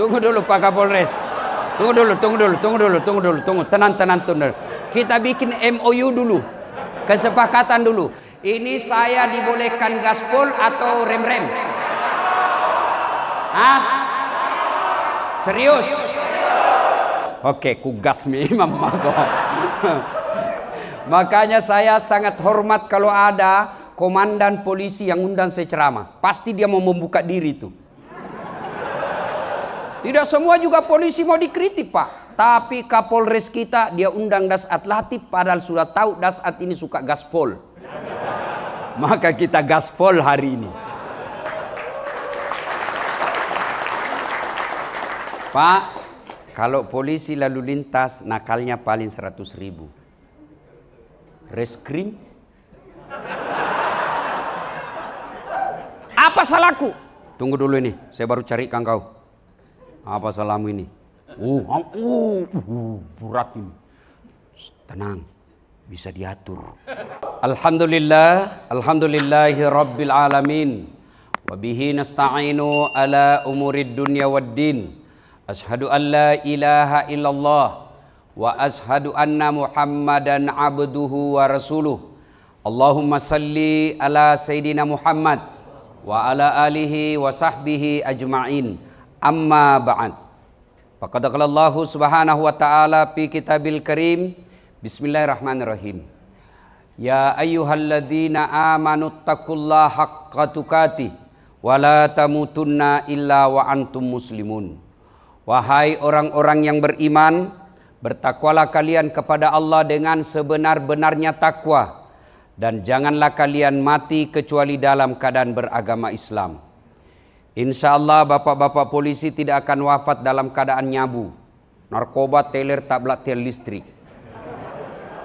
Tunggu dulu Pak Kapolres. Tunggu. Tenang. Kita bikin MOU dulu. Kesepakatan dulu. Ini saya dibolehkan gaspol atau rem-rem? Hah? Serius? Oke, kugas mi Imam Mago. Makanya saya sangat hormat kalau ada komandan polisi yang undang saya ceramah. Pasti dia mau membuka diri tuh. Tidak semua juga polisi mau dikritik Pak. Tapi Kapolres kita dia undang Dasat Latif padahal sudah tahu Dasat ini suka gaspol. Maka kita gaspol hari ini. Pak, kalau polisi lalu lintas nakalnya paling 100.000. Reskrim? Apa salahku? Tunggu dulu ini, saya baru carikan kau. Apa salahmu ini? Berat ini. Tenang, bisa diatur. Alhamdulillahi rabbil alamin. Wabihi nasta'inu ala umurid dunya waddin. Ashhadu an la ilaha illallah. Wa ashhadu anna muhammadan abduhu wa rasuluh. Allahumma salli ala sayyidina Muhammad. Wa ala alihi wa sahbihi ajma'in. Amma ba'd. Faqad qala Allah Subhanahu wa ta'ala fi Kitabil Karim. Bismillahirrahmanirrahim. Ya ayyuhalladzina amanu taqullaha haqqa tuqatih wa la tamutunna illa wa antum muslimun. Wahai orang-orang yang beriman, bertakwalah kalian kepada Allah dengan sebenar-benarnya takwa dan janganlah kalian mati kecuali dalam keadaan beragama Islam. Insya Allah bapak-bapak polisi tidak akan wafat dalam keadaan nyabu, narkoba, teler, tablet, tel listrik.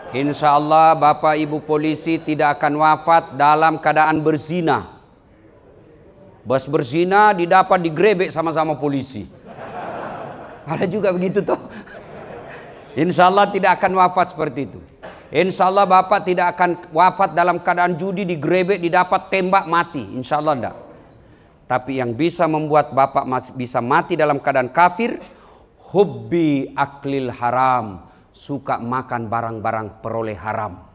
Insya Allah bapak ibu polisi tidak akan wafat dalam keadaan berzina. Bos berzina didapat digrebek sama-sama polisi. Ada juga begitu toh. Insya Allah tidak akan wafat seperti itu. Insya Allah bapak tidak akan wafat dalam keadaan judi, digrebek, didapat tembak, mati. Insya Allah enggak. Tapi yang bisa membuat bapak bisa mati dalam keadaan kafir, hubbi aklil haram, suka makan barang-barang peroleh haram.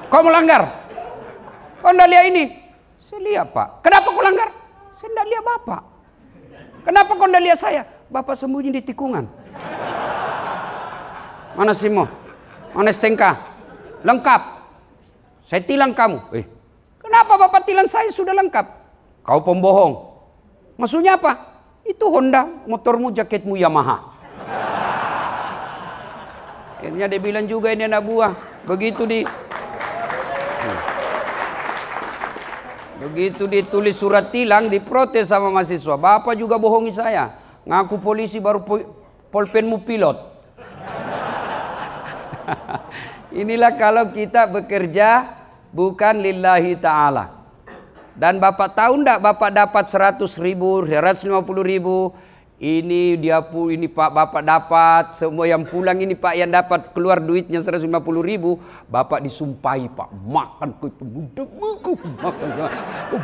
Kau melanggar? Kau tidak lihat ini? Saya lihat Pak. Kenapa kau langgar? Saya tidak lihat bapak. Kenapa kau tidak lihat saya? Bapak sembunyi di tikungan. Mana Simo? Mana STNK? Lengkap. Saya tilang kamu. Kenapa bapak tilang saya sudah lengkap? Kau pembohong. Maksudnya apa? Itu Honda, motormu, jaketmu Yamaha. Akhirnya dia bilang juga ini anak buah. Begitu ditulis surat tilang, diprotes sama mahasiswa. Bapak juga bohongi saya. Ngaku polisi baru polpenmu pilot. Inilah kalau kita bekerja bukan lillahi ta'ala. Dan bapak tahu enggak bapak dapat 100.000, 150.000. Ini Pak bapak dapat. Semua yang pulang ini Pak yang dapat keluar duitnya 150.000. Bapak disumpahi Pak. Makan kau itu mudah. Makan.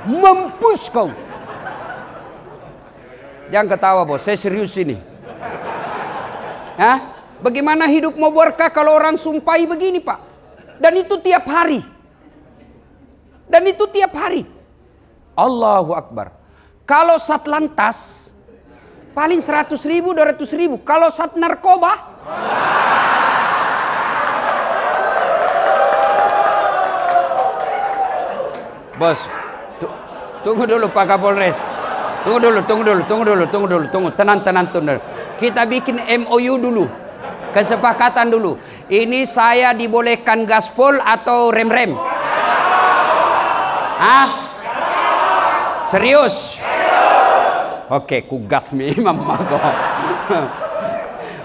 Mampus kau. Jangan ketawa bos. Saya serius ini. Hah? Bagaimana hidup mau berkah kalau orang sumpahi begini Pak? Dan itu tiap hari. Allahu Akbar. Kalau Satlantas paling 100.000, 200.000. Kalau Sat narkoba bos, tunggu dulu Pak Kapolres. Tunggu. Tenang. Kita bikin MOU dulu. Kesepakatan dulu. Ini saya dibolehkan gaspol atau rem-rem? Hah? Serius? Oke, kugas mi Imam Mago.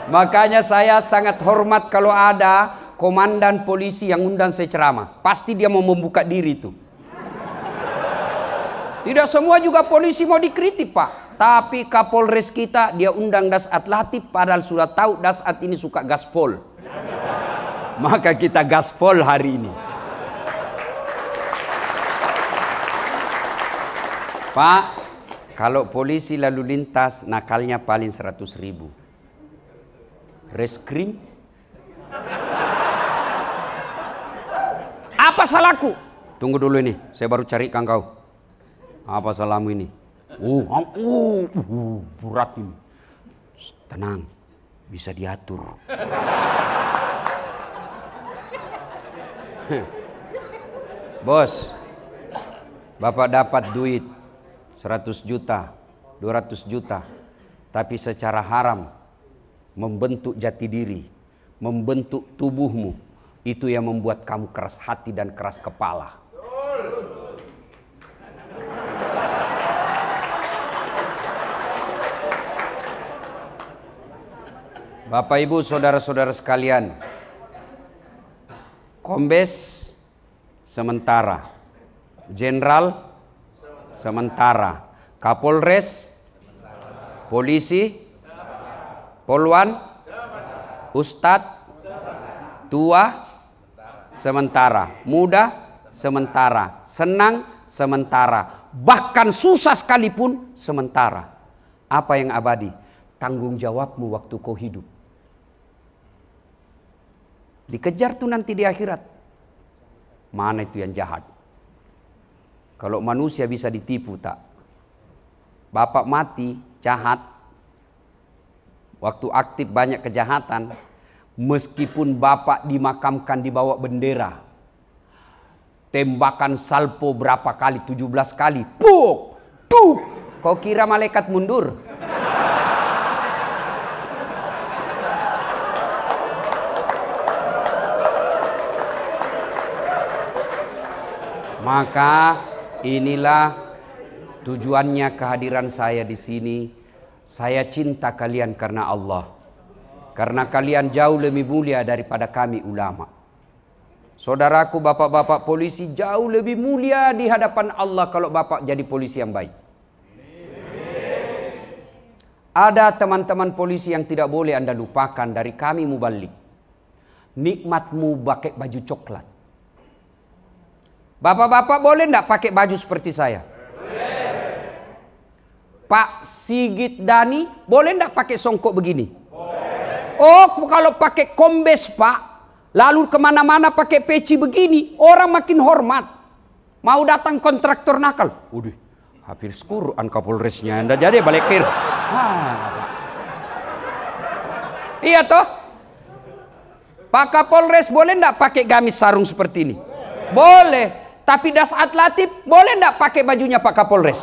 Makanya saya sangat hormat kalau ada komandan polisi yang undang saya ceramah. Pasti dia mau membuka diri tuh. Tidak semua juga polisi mau dikritik Pak. Tapi Kapolres kita dia undang Dasat Latif padahal sudah tahu Dasat ini suka gaspol. Maka kita gaspol hari ini. Pak, kalau polisi lalu lintas nakalnya paling 100.000. Reskrim? Apa salahku? Tunggu dulu ini, saya baru carikan kau. Apa salahmu ini? Berat ini. Tenang, bisa diatur. Bos, Bapak dapat duit 100 juta, 200 juta, tapi secara haram membentuk jati diri, membentuk tubuhmu, itu yang membuat kamu keras hati dan keras kepala. Bapak Ibu saudara-saudara sekalian, Kombes sementara, Jenderal sementara, Kapolres, polisi, Polwan, Ustadz, tua sementara, muda sementara, senang sementara, bahkan susah sekalipun sementara. Apa yang abadi? Tanggung jawabmu waktu kau hidup. Dikejar tuh nanti di akhirat. Mana itu yang jahat? Kalau manusia bisa ditipu tak? Bapak mati jahat, waktu aktif banyak kejahatan, meskipun bapak dimakamkan di bawah bendera, tembakan salpo berapa kali? 17 kali. Puk! Tuh! Kau kira malaikat mundur? Maka inilah tujuannya kehadiran saya di sini. Saya cinta kalian karena Allah. Karena kalian jauh lebih mulia daripada kami ulama. Saudaraku bapak-bapak polisi jauh lebih mulia di hadapan Allah kalau bapak jadi polisi yang baik. Ada teman-teman polisi yang tidak boleh Anda lupakan dari kami mubalik. Nikmatmu pakai baju coklat. Bapak-bapak boleh enggak pakai baju seperti saya? Boleh. Pak Sigit Dani boleh enggak pakai songkok begini? Boleh. Oh, kalau pakai kombes Pak, lalu kemana-mana pakai peci begini, orang makin hormat. Mau datang kontraktor nakal, udah hampir Quran Kapolresnya Anda jadi balik kir. Iya toh? Pak Kapolres boleh enggak pakai gamis sarung seperti ini? Boleh. Tapi Dasat Latif boleh enggak pakai bajunya Pak Kapolres?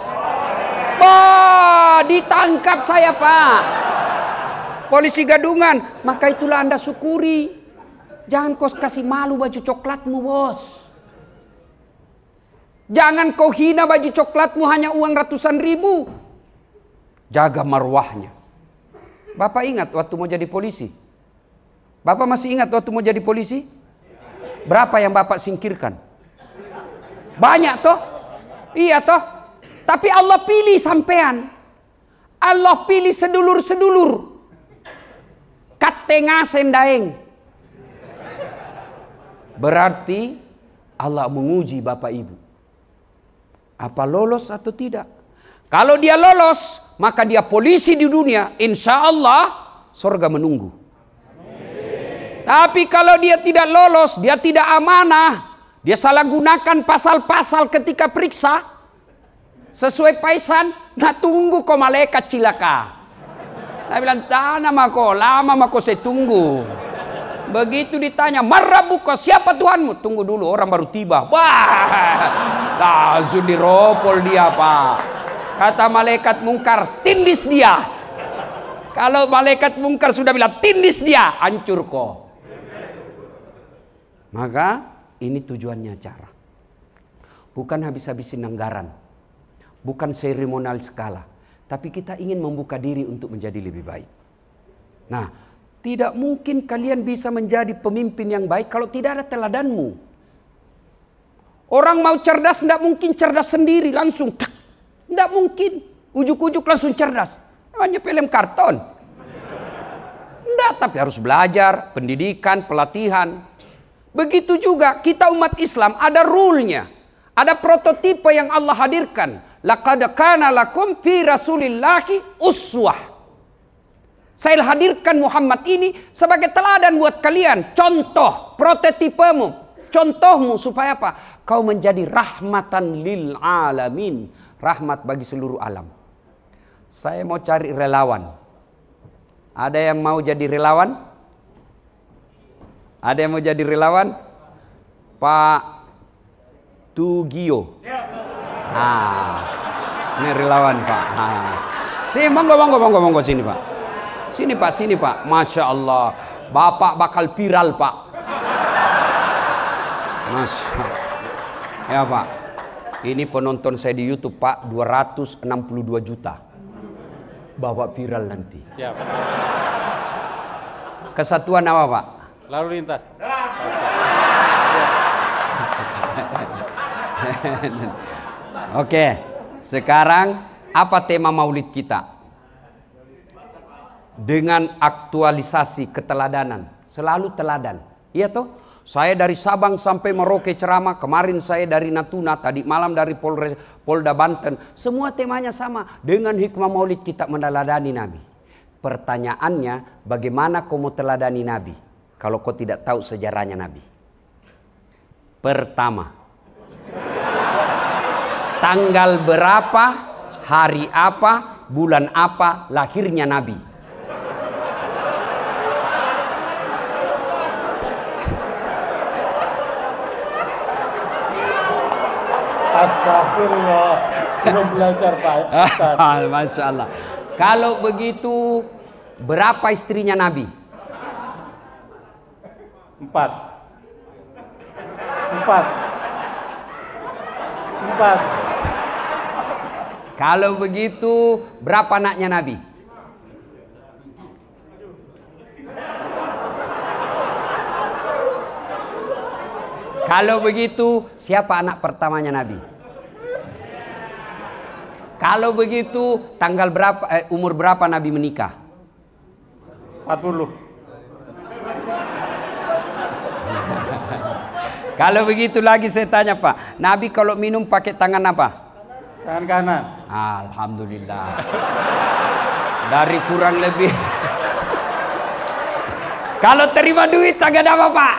Wah, ditangkap saya Pak. Polisi gadungan. Maka itulah Anda syukuri. Jangan kau kasih malu baju coklatmu bos. Jangan kau hina baju coklatmu hanya uang ratusan ribu. Jaga marwahnya. Bapak ingat waktu mau jadi polisi? Bapak masih ingat waktu mau jadi polisi? Berapa yang Bapak singkirkan? Banyak toh? Iya toh? Tapi Allah pilih sampean. Allah pilih sedulur-sedulur. Katengasen daeng. Berarti Allah menguji Bapak Ibu. Apa lolos atau tidak? Kalau dia lolos, maka dia polisi di dunia. Insya Allah surga menunggu. Tapi kalau dia tidak lolos, dia tidak amanah. Dia salah gunakan pasal-pasal ketika periksa. Sesuai paisan, nah tunggu kok malaikat cilaka. Nah bilang, tanah mako, lama mako saya tunggu. Begitu ditanya, marrabuka, siapa Tuhanmu? Tunggu dulu, orang baru tiba. Wah, langsung diropol dia Pak. Kata malaikat mungkar, tindis dia. Kalau malaikat mungkar sudah bilang, tindis dia, hancur kok. Maka ini tujuannya acara. Bukan habis-habisin anggaran. Bukan seremonial skala. Tapi kita ingin membuka diri untuk menjadi lebih baik. Nah, tidak mungkin kalian bisa menjadi pemimpin yang baik kalau tidak ada teladanmu. Orang mau cerdas tidak mungkin cerdas sendiri langsung. Tidak mungkin. Ujuk-ujuk langsung cerdas. Hanya film karton. Tidak, tapi harus belajar, pendidikan, pelatihan. Begitu juga kita umat Islam ada rule-nya. Ada prototipe yang Allah hadirkan. Laqad kana lakum fi Rasulillahi uswah. Saya hadirkan Muhammad ini sebagai teladan buat kalian. Contoh, prototipemu. Contohmu supaya apa? Kau menjadi rahmatan lil alamin. Rahmat bagi seluruh alam. Saya mau cari relawan. Ada yang mau jadi relawan? Ada yang mau jadi relawan? Pak Tugio. Ini relawan Pak. Sini, monggo sini Pak. Sini Pak. Masya Allah. Bapak bakal viral Pak. Masya. Ya Pak. Ini penonton saya di YouTube Pak. 262 juta. Bapak viral nanti. Siap. Kesatuan apa Pak? Lalu lintas. Oke. Sekarang apa tema maulid kita? Dengan aktualisasi keteladanan. Selalu teladan. Iya toh? Saya dari Sabang sampai Merauke ceramah. Kemarin saya dari Natuna. Tadi malam dari Polda Banten. Semua temanya sama. Dengan hikmah maulid kita meneladani Nabi. Pertanyaannya, bagaimana kau mau teladani Nabi? Kalau kau tidak tahu sejarahnya Nabi. Pertama. Tanggal berapa, hari apa, bulan apa lahirnya Nabi? Astagfirullah. Belum belajar Pak. Masya Allah. Kalau begitu, berapa istrinya Nabi? 4. Kalau begitu, berapa anaknya Nabi? Kalau begitu, siapa anak pertamanya Nabi? Kalau begitu, tanggal berapa, umur berapa Nabi menikah? 40. Kalau begitu lagi saya tanya Pak, Nabi kalau minum pakai tangan apa? Tangan kanan. Alhamdulillah. Dari kurang lebih. Kalau terima duit tangan apa Pak?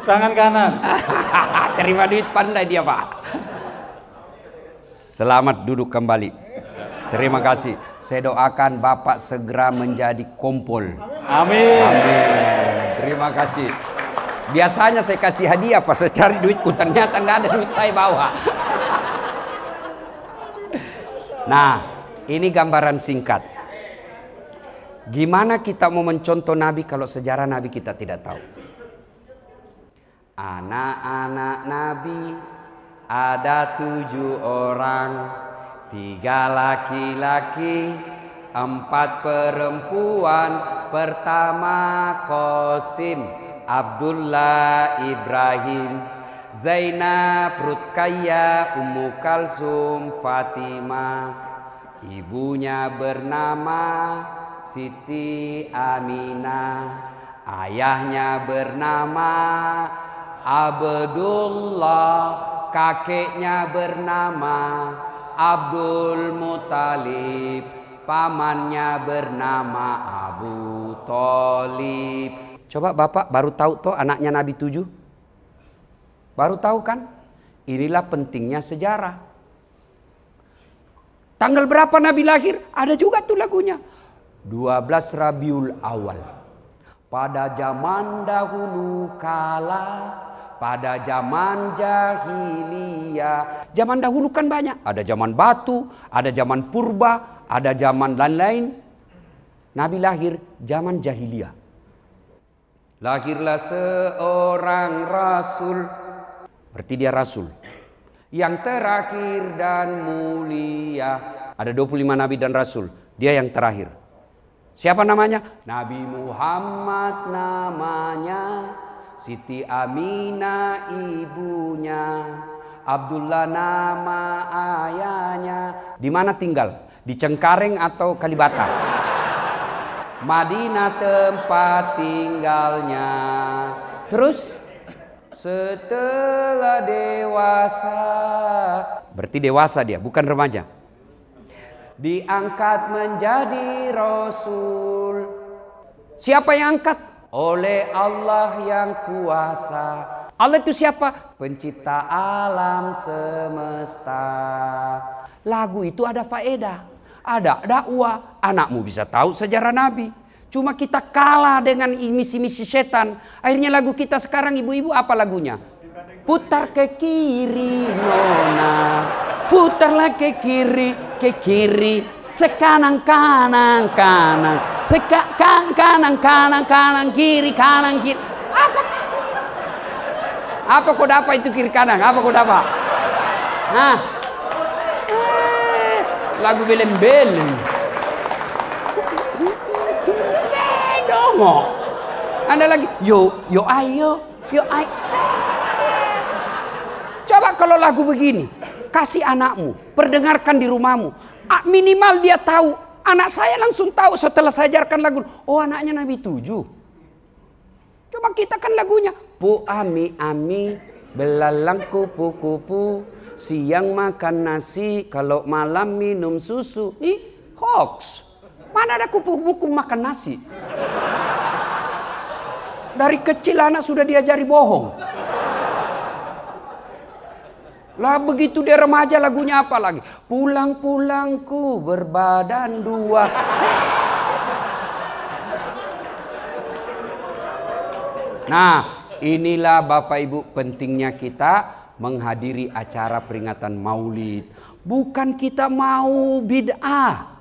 Tangan kanan. Terima duit pandai dia Pak. Selamat duduk kembali. Terima kasih. Saya doakan Bapak segera menjadi kompol. Amin. Amin. Terima kasih. Biasanya saya kasih hadiah pas saya cari duitku, ternyata nggak ada duit saya bawa. Nah, ini gambaran singkat. Gimana kita mau mencontoh Nabi kalau sejarah Nabi kita tidak tahu? Anak-anak Nabi ada 7 orang, 3 laki-laki, 4 perempuan. Pertama Qasim, Abdullah, Ibrahim, Zainab, Ruqayyah, Ummu Kalsum, Fatimah. Ibunya bernama Siti Aminah. Ayahnya bernama Abdullah. Kakeknya bernama Abdul Muthalib. Pamannya bernama Abu Thalib. Coba Bapak baru tahu toh anaknya Nabi 7? Baru tahu kan? Inilah pentingnya sejarah. Tanggal berapa Nabi lahir? Ada juga tuh lagunya. 12 Rabiul Awal. Pada zaman dahulu kala, pada zaman jahiliyah. Zaman dahulu kan banyak. Ada zaman batu, ada zaman purba, ada zaman lain-lain. Nabi lahir zaman jahiliyah. Lahirlah seorang rasul, berarti dia rasul, yang terakhir dan mulia. Ada 25 nabi dan rasul, dia yang terakhir. Siapa namanya? Nabi Muhammad namanya, Siti Aminah ibunya, Abdullah nama ayahnya. Di mana tinggal? Di Cengkareng atau Kalibata? Madinah tempat tinggalnya. Terus setelah dewasa. Berarti dewasa dia, bukan remaja. Diangkat menjadi Rasul. Siapa yang angkat? Oleh Allah yang kuasa. Allah itu siapa? Pencipta alam semesta. Lagu itu ada faedah, ada dakwah. Anakmu bisa tahu sejarah Nabi. Cuma kita kalah dengan misi-misi setan. Akhirnya lagu kita sekarang ibu-ibu apa lagunya? Putar ke kiri nona, putarlah ke kiri, sekanan kanan kanan, kanan kiri. Apa kau dapat itu kiri kanan? Apa kau dapat? Nah, lagu belem-belem. Dongo. Anda lagi, yo ayo. Coba kalau lagu begini, kasih anakmu, perdengarkan di rumahmu. Minimal dia tahu. Anak saya langsung tahu setelah saya ajarkan lagu. Oh, anaknya Nabi 7. Coba kita kan lagunya. Bu ami belalang kupu-kupu, siang makan nasi, kalau malam minum susu. Ih, hoax. Mana ada kupu-kupu makan nasi? Dari kecil anak sudah diajari bohong. Lah begitu dia remaja lagunya apa lagi? Pulang-pulangku berbadan dua. Nah, inilah Bapak Ibu pentingnya kita menghadiri acara peringatan Maulid. Bukan kita mau bid'ah.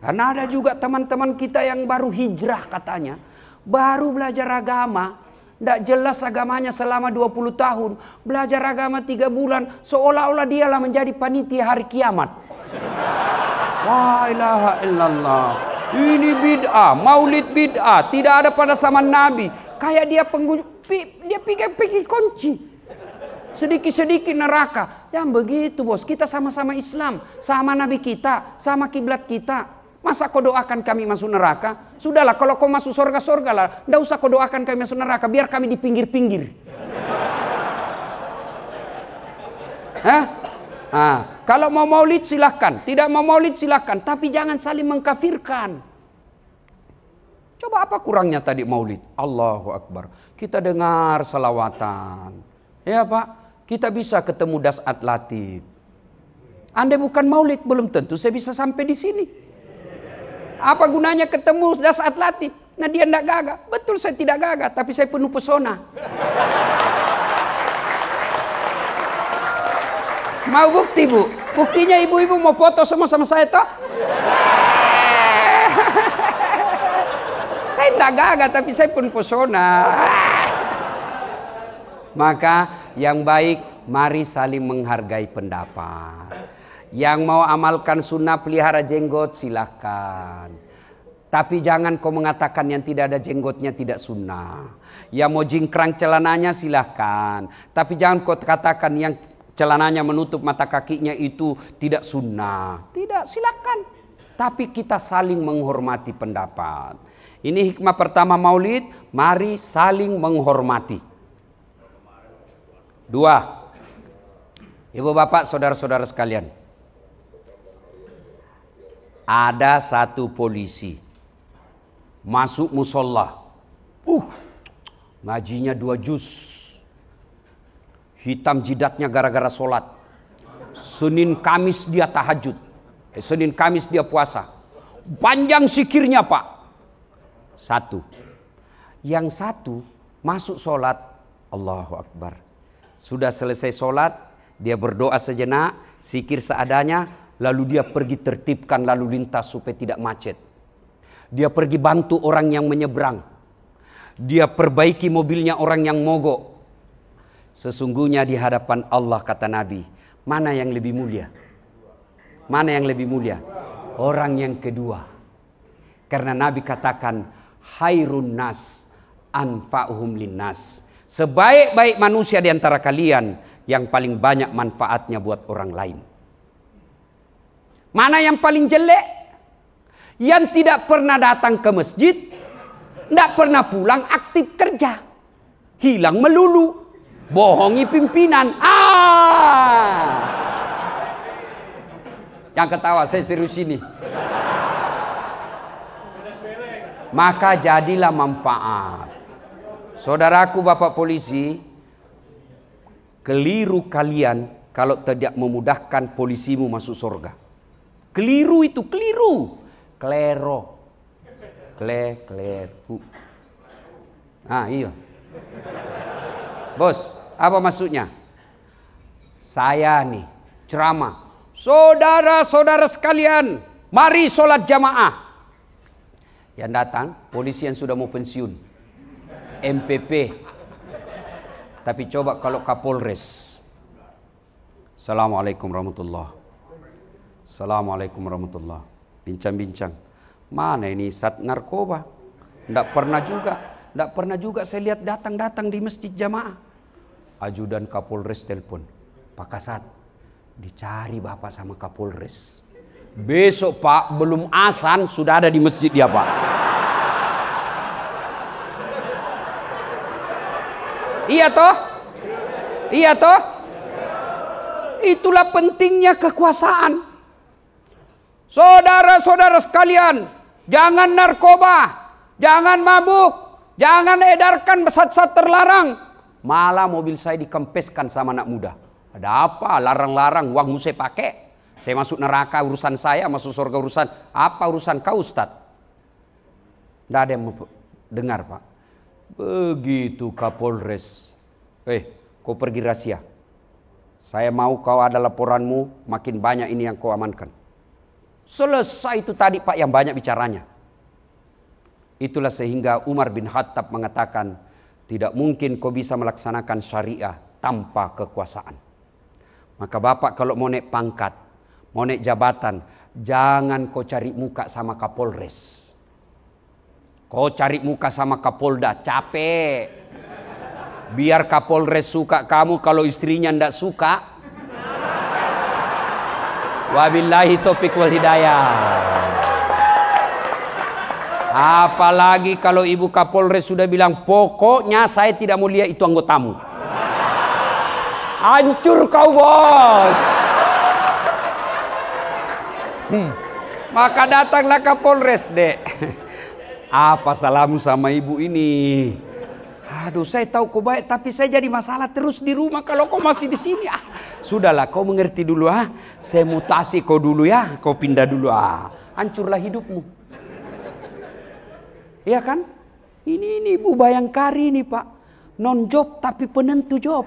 Karena ada juga teman-teman kita yang baru hijrah katanya. Baru belajar agama. Tidak jelas agamanya selama 20 tahun. Belajar agama 3 bulan. Seolah-olah dialah menjadi panitia hari kiamat. La ilaha illallah. Ini bid'ah. Maulid bid'ah. Tidak ada pada zaman Nabi. Kayak dia pikir kunci. Sedikit-sedikit neraka. Jangan begitu bos. Kita sama-sama Islam. Sama Nabi kita. Sama kiblat kita. Masa kau doakan kami masuk neraka? Sudahlah kalau kau masuk surga lah. Tidak usah kau doakan kami masuk neraka. Biar kami di pinggir-pinggir. Kalau mau maulid silahkan. Tidak mau maulid silahkan. Tapi jangan saling mengkafirkan. Coba apa kurangnya tadi maulid? Allahu Akbar. Kita dengar salawatan. Ya Pak. Kita bisa ketemu Dasat Latif. Andai bukan maulid belum tentu saya bisa sampai di sini. Apa gunanya ketemu Dasat Latif? Nah dia tidak gagah. Betul saya tidak gagah. Tapi saya penuh pesona. Mau bukti bu? Buktinya ibu-ibu mau foto sama saya toh? Saya tidak gagah tapi saya penuh pesona. Maka yang baik mari saling menghargai pendapat. Yang mau amalkan sunnah pelihara jenggot silahkan. Tapi jangan kau mengatakan yang tidak ada jenggotnya tidak sunnah. Yang mau jingkrang celananya silahkan. Tapi jangan kau katakan yang celananya menutup mata kakinya itu tidak sunnah. Tidak, silahkan. Tapi kita saling menghormati pendapat. Ini hikmah pertama maulid. Mari saling menghormati. 2. Ibu bapak saudara-saudara sekalian. Ada satu polisi masuk musola, ngajinya 2 juz, hitam jidatnya gara-gara sholat. Senin Kamis dia tahajud, Senin Kamis dia puasa, panjang zikirnya Pak. 1. Yang 1 masuk sholat, Allahu Akbar. Sudah selesai sholat, dia berdoa sejenak, zikir seadanya. Lalu dia pergi tertibkan lalu lintas supaya tidak macet. Dia pergi bantu orang yang menyeberang. Dia perbaiki mobilnya orang yang mogok. Sesungguhnya di hadapan Allah kata Nabi, mana yang lebih mulia? Mana yang lebih mulia? Orang yang kedua. Karena Nabi katakan, khairun nas anfa'uhum linnas. Sebaik-baik manusia di antara kalian yang paling banyak manfaatnya buat orang lain. Mana yang paling jelek? Yang tidak pernah datang ke masjid, tidak pernah pulang aktif kerja, hilang melulu. Bohongi pimpinan. Yang ketawa, saya serius ini. Maka jadilah manfaat. Saudaraku Bapak polisi, keliru kalian kalau tidak memudahkan polisimu masuk surga. Keliru itu, keliru. Klero. Kleru. Nah, iya. Bos, apa maksudnya? Saya nih ceramah. Saudara-saudara sekalian, mari sholat jamaah. Yang datang, polisi yang sudah mau pensiun. MPP. Tapi coba kalau Kapolres. Assalamualaikum warahmatullahi. Assalamualaikum warahmatullahi. Bincang-bincang. Mana ini sat narkoba? Tidak pernah juga saya lihat datang-datang di masjid jamaah. Ajudan Kapolres telepon. Pak Kasat, dicari Bapak sama Kapolres. Besok Pak, belum azan sudah ada di masjid dia Pak. Iya toh? Iya toh? Itulah pentingnya kekuasaan. Saudara-saudara sekalian, jangan narkoba, jangan mabuk, jangan edarkan zat-zat terlarang. Malah mobil saya dikempeskan sama anak muda. Ada apa? Larang-larang, uangmu saya pakai. Saya masuk neraka urusan saya, masuk surga urusan. Apa urusan kau Ustadz? Tidak ada yang mau dengar Pak. Begitu Kapolres. Kau pergi rahasia. Saya mau kau ada laporanmu, makin banyak ini yang kau amankan. Selesai itu tadi Pak yang banyak bicaranya. Itulah sehingga Umar bin Khattab mengatakan, tidak mungkin kau bisa melaksanakan syariah tanpa kekuasaan. Maka Bapak kalau mau naik pangkat, mau naik jabatan, jangan kau cari muka sama Kapolres. Kau cari muka sama Kapolda, capek. Biar Kapolres suka kamu, kalau istrinya ndak suka. Wabillahi taufiq wal hidayah. Apalagi kalau Ibu Kapolres sudah bilang, pokoknya saya tidak mau lihat itu anggotamu. Hancur kau bos. Maka datanglah Kapolres dek. Apa salahmu sama ibu ini? Aduh, saya tahu kau baik, tapi saya jadi masalah terus di rumah kalau kau masih di sini. Sudahlah, kau mengerti dulu Saya mutasi kau dulu ya, kau pindah dulu hancurlah hidupmu. Iya kan? Ini Ibu Bayangkari nih Pak, non job tapi penentu job.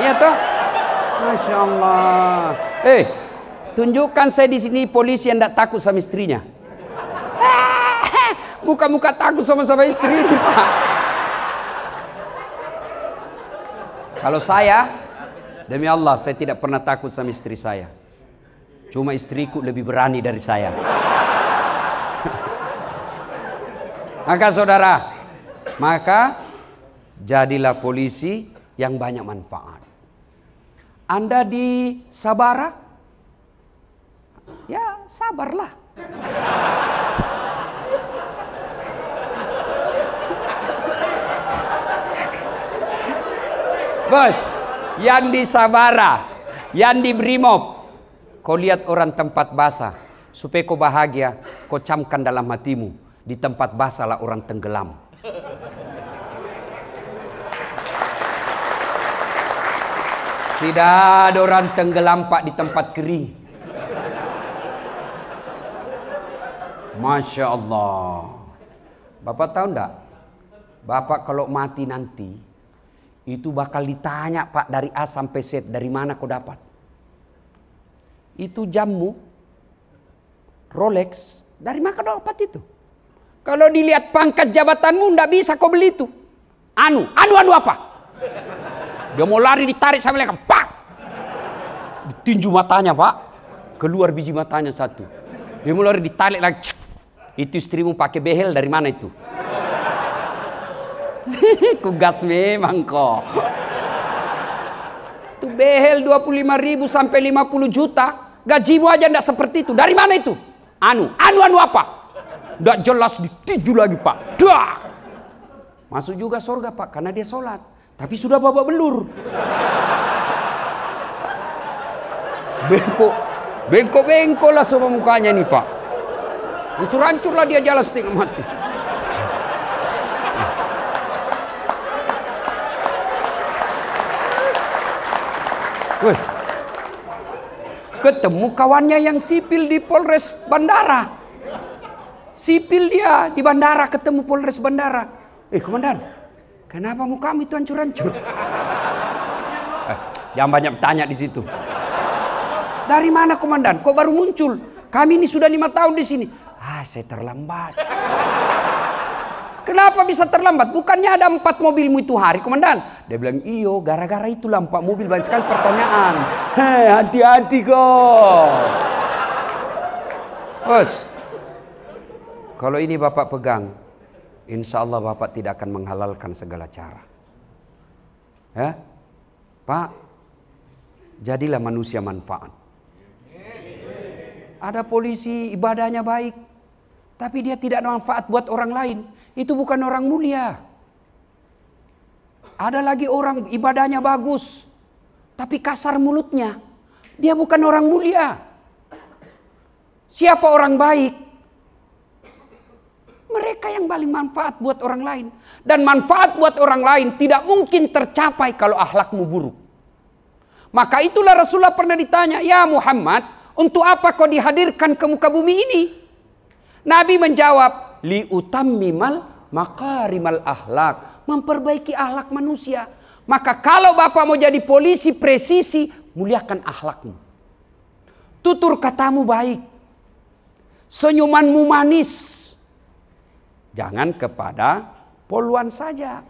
Iya toh? Masya Allah. Tunjukkan saya di sini polisi yang tidak takut sama istrinya. Muka-muka takut sama istri ini Pak. Kalau saya, demi Allah saya tidak pernah takut sama istri saya. Cuma istriku lebih berani dari saya. Maka saudara, jadilah polisi yang banyak manfaat. Anda di Sabara, ya sabarlah. Bos, yang di Sabara, yang di Brimob, kau lihat orang tempat basah, supaya kau bahagia, kau camkan dalam hatimu, di tempat basah lah orang tenggelam. Tidak ada orang tenggelam Pak di tempat kering. Masya Allah. Bapak tahu enggak? Bapak kalau mati nanti, itu bakal ditanya Pak dari A sampai Z, dari mana kau dapat? Itu jammu, Rolex, dari mana kau dapat itu? Kalau dilihat pangkat jabatanmu, ndak bisa kau beli itu. Anu apa? Dia mau lari ditarik sampai lekan, pak! Ditinju matanya Pak, keluar biji matanya satu. Dia mau lari ditarik lagi, itu istrimu pakai behel dari mana itu? Kugas memang kok. Itu behel 25.000 sampai 50 juta. Gajimu aja ndak seperti itu. Dari mana itu? Anu apa? Ndak jelas ditinju lagi Pak. Dah. Masuk juga surga Pak, karena dia sholat. Tapi sudah babak belur. Bengkok lah semua mukanya nih Pak. Hancur-hancur lah dia jalan setengah mati. Wih. Ketemu kawannya yang sipil di Polres Bandara. Sipil dia di bandara, ketemu Polres Bandara. Komandan, kenapa mukamu itu hancur-hancur? Jangan banyak tanya di situ. Dari mana komandan? Kok baru muncul? Kami ini sudah 5 tahun di sini. Saya terlambat. Kenapa bisa terlambat? Bukannya ada 4 mobilmu itu hari, komandan? Dia bilang, iyo, gara-gara itulah 4 mobil, banyak sekali pertanyaan. Hati-hati kok. Bos, kalau ini Bapak pegang, insya Allah Bapak tidak akan menghalalkan segala cara. Ya, Pak, jadilah manusia manfaat. Ada polisi ibadahnya baik, tapi dia tidak manfaat buat orang lain. Itu bukan orang mulia. Ada lagi orang ibadahnya bagus, tapi kasar mulutnya. Dia bukan orang mulia. Siapa orang baik? Mereka yang paling manfaat buat orang lain. Dan manfaat buat orang lain tidak mungkin tercapai kalau akhlakmu buruk. Maka itulah Rasulullah pernah ditanya, ya Muhammad, untuk apa kau dihadirkan ke muka bumi ini? Nabi menjawab, liutammimal makarimal akhlak, memperbaiki akhlak manusia. Maka kalau Bapak mau jadi polisi presisi, muliakan akhlakmu. Tutur katamu baik. Senyumanmu manis. Jangan kepada poluan saja.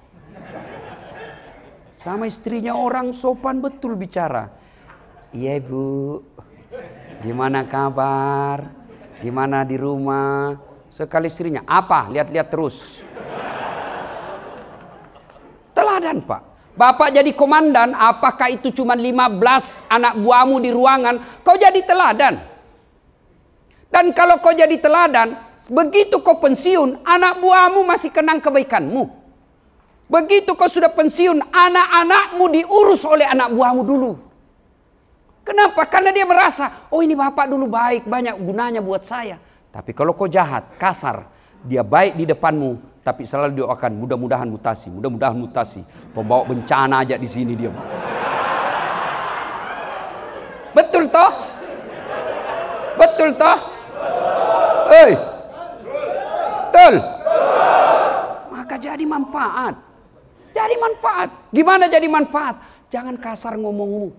Sama istrinya orang sopan betul bicara. Iya Bu, gimana kabar? Gimana di rumah? Sekali istrinya, apa? Lihat-lihat terus. Teladan Pak. Bapak jadi komandan, apakah itu cuma 15 anak buahmu di ruangan? Kau jadi teladan. Dan kalau kau jadi teladan, begitu kau pensiun, anak buahmu masih kenang kebaikanmu. Begitu kau sudah pensiun, anak-anakmu diurus oleh anak buahmu dulu. Kenapa? Karena dia merasa, oh ini bapak dulu baik, banyak gunanya buat saya. Tapi kalau kau jahat, kasar, dia baik di depanmu, tapi selalu doakan mudah-mudahan mutasi, mudah-mudahan mutasi. Pembawa bencana aja di sini dia. Betul toh? Betul toh? Hei. Betul. Maka jadi manfaat. Jadi manfaat. Gimana jadi manfaat? Jangan kasar ngomongmu.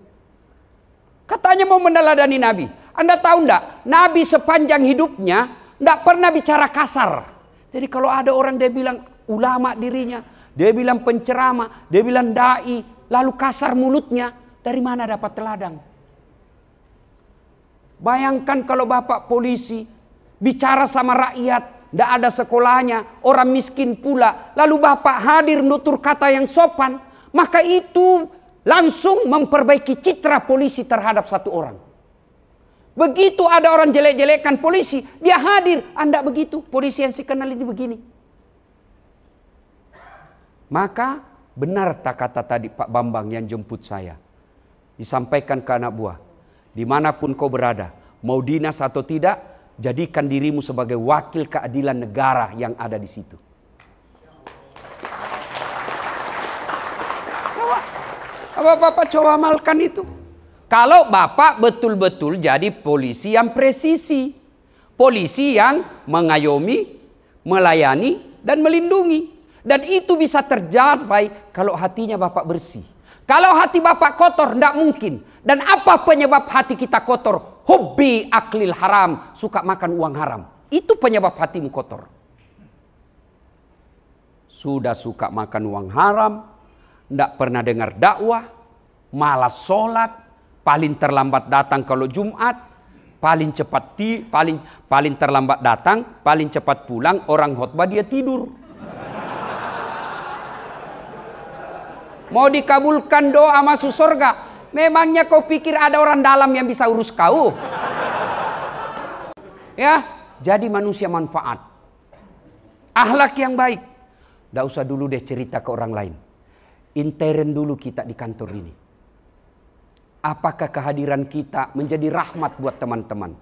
Katanya mau meneladani Nabi. Anda tahu enggak? Nabi sepanjang hidupnya enggak pernah bicara kasar. Jadi kalau ada orang dia bilang ulama dirinya, dia bilang penceramah, dia bilang dai, lalu kasar mulutnya, dari mana dapat teladang? Bayangkan kalau bapak polisi bicara sama rakyat, tidak ada sekolahnya, orang miskin pula, lalu bapak hadir nutur kata yang sopan, maka itu langsung memperbaiki citra polisi terhadap satu orang. Begitu ada orang jelek-jelekan polisi, dia hadir, Anda begitu, polisi yang saya kenal ini begini. Maka benar tak kata tadi Pak Bambang yang jemput saya. Disampaikan ke anak buah, dimanapun kau berada, mau dinas atau tidak, jadikan dirimu sebagai wakil keadilan negara yang ada di situ. Bapak coba amalkan itu. Kalau Bapak betul-betul jadi polisi yang presisi. Polisi yang mengayomi, melayani, dan melindungi. Dan itu bisa tercapai kalau hatinya Bapak bersih. Kalau hati Bapak kotor, tidak mungkin. Dan apa penyebab hati kita kotor? Hubbi aklil haram, suka makan uang haram. Itu penyebab hatimu kotor. Sudah suka makan uang haram, tidak pernah dengar dakwah, malas sholat, paling terlambat datang kalau Jumat, paling terlambat datang, paling cepat pulang, orang khotbah dia tidur. Mau dikabulkan doa masuk surga, memangnya kau pikir ada orang dalam yang bisa urus kau? Ya, jadi manusia manfaat. Akhlak yang baik. Nggak usah dulu deh cerita ke orang lain. Intern dulu kita di kantor ini. Apakah kehadiran kita menjadi rahmat buat teman-teman?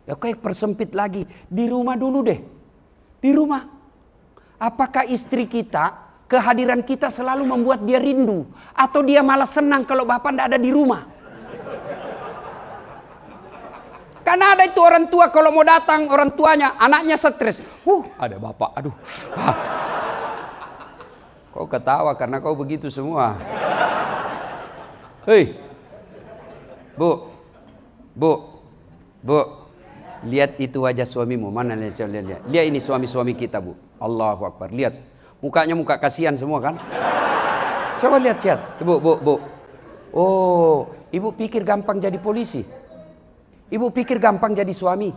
Ya kayak persempit lagi. Di rumah dulu deh. Di rumah. Apakah istri kita, kehadiran kita selalu membuat dia rindu? Atau dia malah senang kalau bapak tidak ada di rumah? Karena ada itu orang tua kalau mau datang, orang tuanya, anaknya stres. Ada bapak, aduh. Kau ketawa karena kau begitu semua. Hei, Bu, lihat itu wajah suamimu. Mana lihat. Lihat ini suami-suami kita, Bu. Allahu Akbar. Lihat, mukanya muka kasihan semua kan? Coba lihat. Bu. Oh, ibu pikir gampang jadi polisi? Ibu pikir gampang jadi suami?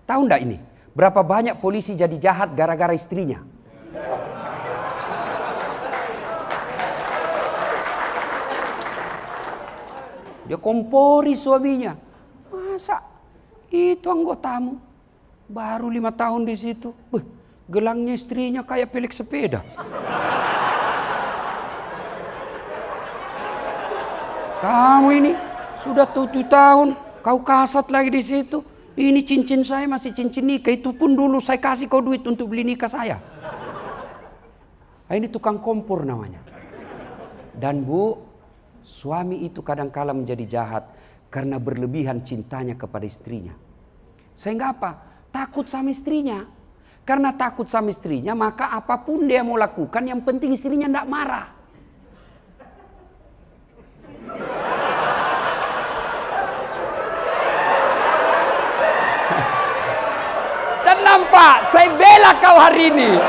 Tahu ndak ini? Berapa banyak polisi jadi jahat gara-gara istrinya? Dia kompori suaminya. Masa itu anggotamu baru 5 tahun di situ, gelangnya istrinya kayak pelek sepeda. Kamu ini sudah 7 tahun, kau kasat lagi di situ. Ini cincin saya masih cincin nikah, itu pun dulu saya kasih kau duit untuk beli nikah saya. Nah, ini tukang kompor namanya. Dan Bu, suami itu kadang-kala menjadi jahat karena berlebihan cintanya kepada istrinya. Sehingga apa? Takut sama istrinya. Karena takut sama istrinya, maka apapun dia mau lakukan, yang penting istrinya tidak marah. Dan nampak, saya bela kau hari ini.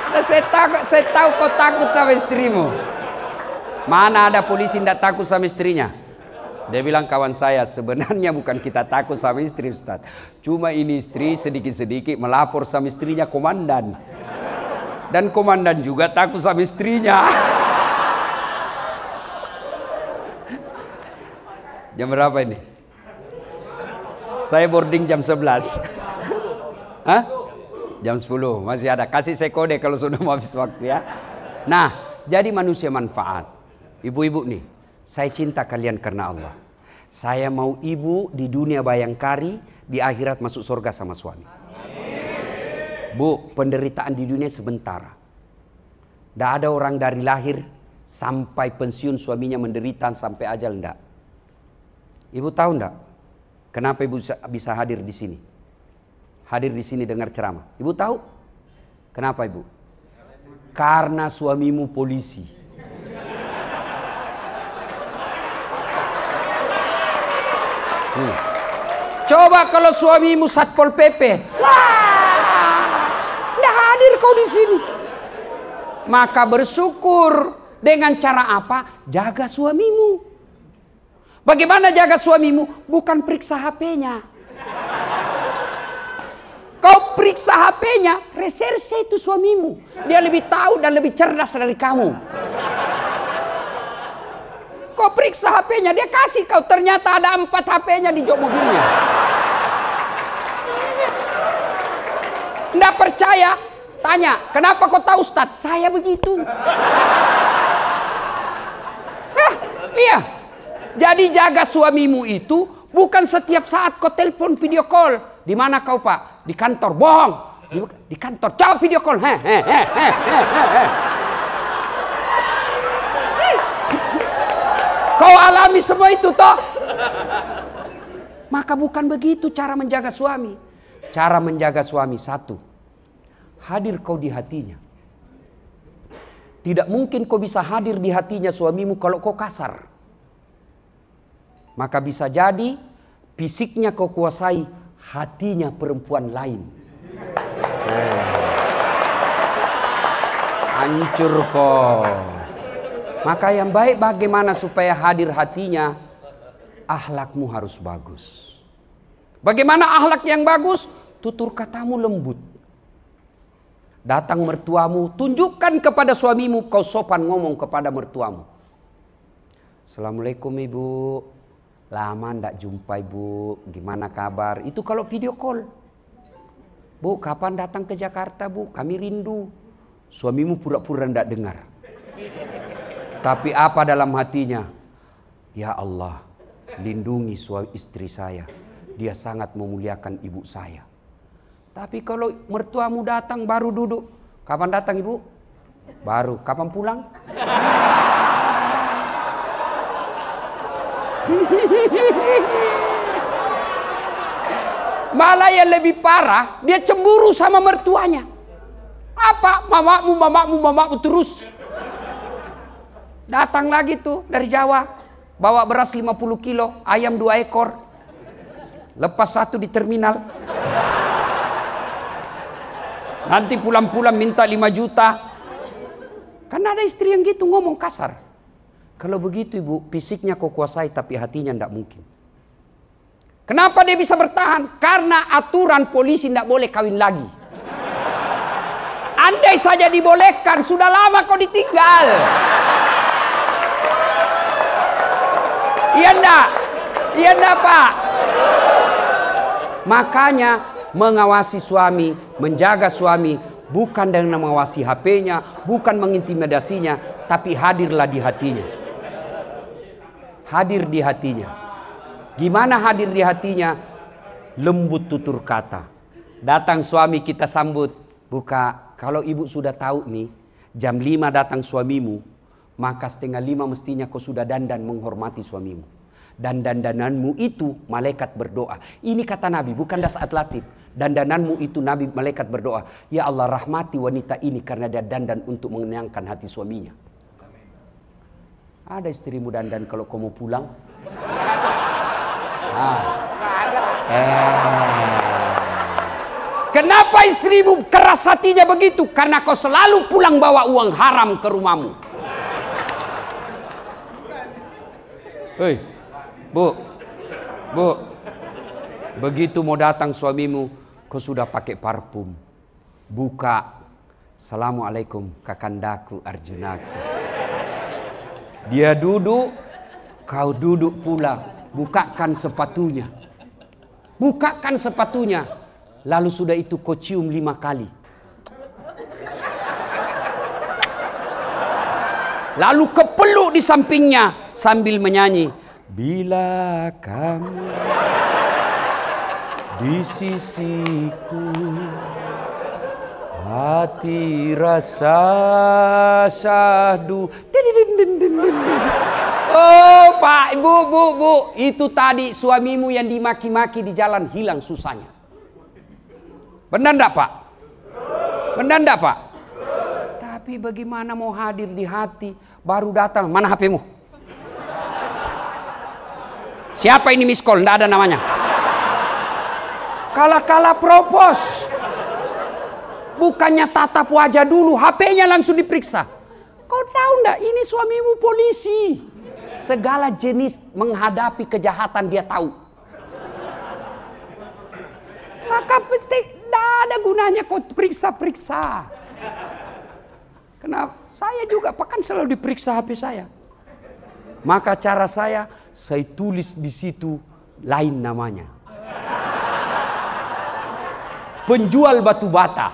Dan saya tahu kau takut sama istrimu. Mana ada polisi tidak takut sama istrinya? Dia bilang, kawan saya, sebenarnya bukan kita takut sama istri, Ustaz. Cuma ini istri sedikit-sedikit melapor sama istrinya komandan. Dan komandan juga takut sama istrinya. Jam berapa ini? Saya boarding jam 11. Hah? Jam 10, masih ada. Kasih saya kode kalau sudah mau habis waktu ya. Nah, jadi manusia manfaat. Ibu-ibu nih, saya cinta kalian karena Allah. Saya mau ibu di dunia bayangkari, di akhirat masuk surga sama suami. Bu, penderitaan di dunia sebentar. Tidak ada orang dari lahir sampai pensiun suaminya menderita sampai ajal, enggak. Ibu tahu enggak? Kenapa ibu bisa hadir di sini? Hadir di sini dengar ceramah. Ibu tahu? Kenapa ibu? Karena suamimu polisi. Coba kalau suamimu Satpol PP, nggak hadir kau di sini. Maka bersyukur. Dengan cara apa? Jaga suamimu. Bagaimana jaga suamimu? Bukan periksa HP-nya. Kau periksa HP-nya, reserse itu suamimu. Dia lebih tahu dan lebih cerdas dari kamu. Kau periksa HP-nya, dia kasih kau, ternyata ada 4 HP-nya di jok mobilnya. Nggak percaya? Tanya, kenapa kau tahu Ustaz? Saya begitu. Iya. Jadi jaga suamimu itu bukan setiap saat kau telepon video call. Di mana kau Pak? Di kantor. Bohong. Di kantor. Coba video call. Kau alami semua itu toh? Maka bukan begitu cara menjaga suami. Cara menjaga suami, 1. Hadir kau di hatinya. Tidak mungkin kau bisa hadir di hatinya suamimu kalau kau kasar. Maka bisa jadi fisiknya kau kuasai, hatinya perempuan lain. Hancur kau. Maka yang baik bagaimana supaya hadir hatinya? Akhlakmu harus bagus. Bagaimana akhlak yang bagus? Tutur katamu lembut. Datang mertuamu, tunjukkan kepada suamimu kau sopan ngomong kepada mertuamu. Assalamualaikum ibu. Lama ndak jumpa ibu. Gimana kabar? Itu kalau video call. Bu, kapan datang ke Jakarta, Bu? Kami rindu. Suamimu pura-pura tidak dengar. Tapi apa dalam hatinya? Ya Allah, lindungi istri saya. Dia sangat memuliakan ibu saya. Tapi kalau mertuamu datang baru duduk. Kapan datang ibu? Baru. Kapan pulang? Malah yang lebih parah, dia cemburu sama mertuanya. Apa? Mamamu terus. Datang lagi tuh dari Jawa, bawa beras 50 kilo, ayam 2 ekor. Lepas 1 di terminal. Nanti pulang-pulang minta 5 juta. Kan ada istri yang gitu ngomong kasar. Kalau begitu ibu, fisiknya kau kuasai tapi hatinya tidak mungkin. Kenapa dia bisa bertahan? Karena aturan polisi tidak boleh kawin lagi. Andai saja dibolehkan, sudah lama kau ditinggal. Iya enggak? Iya enggak Pak? Makanya mengawasi suami, menjaga suami, bukan dengan mengawasi HP-nya, bukan mengintimidasinya, tapi hadirlah di hatinya. Hadir di hatinya. Gimana hadir di hatinya? Lembut tutur kata. Datang suami kita sambut. Buka, kalau ibu sudah tahu nih, jam 5 datang suamimu, maka 4:30 mestinya kau sudah dandan menghormati suamimu. Dan dandananmu itu malaikat berdoa. Ini kata Nabi, bukan dasar latif. Dandananmu itu Nabi malaikat berdoa. Ya Allah, rahmati wanita ini karena dia dandan untuk menyenangkan hati suaminya. Ada istrimu dandan kalau kau mau pulang? Kenapa istrimu keras hatinya begitu? Karena kau selalu pulang bawa uang haram ke rumahmu. Hei, Bu, begitu mau datang suamimu, kau sudah pakai parfum. Buka, Assalamualaikum kakandaku Arjunaku. Dia duduk, kau duduk pula. Bukakan sepatunya. Bukakan sepatunya. Lalu sudah itu kau cium 5 kali. Lalu kepeluk di sampingnya sambil menyanyi. Bila kamu di sisiku, hati rasa syahdu. Oh Pak, Bu, itu tadi suamimu yang dimaki-maki di jalan hilang susahnya. Benar enggak Pak? Benar enggak Pak? Tapi bagaimana mau hadir di hati, baru datang, mana HP-mu? Siapa ini miss call? Enggak ada namanya. Kala-kala propos. Bukannya tatap wajah dulu, HP-nya langsung diperiksa. Kau tahu enggak, ini suamimu polisi. Segala jenis menghadapi kejahatan dia tahu. Maka tidak ada gunanya kau periksa-periksa. Kenapa? Saya juga kan selalu diperiksa HP saya. Maka cara saya tulis di situ lain namanya. Penjual batu bata.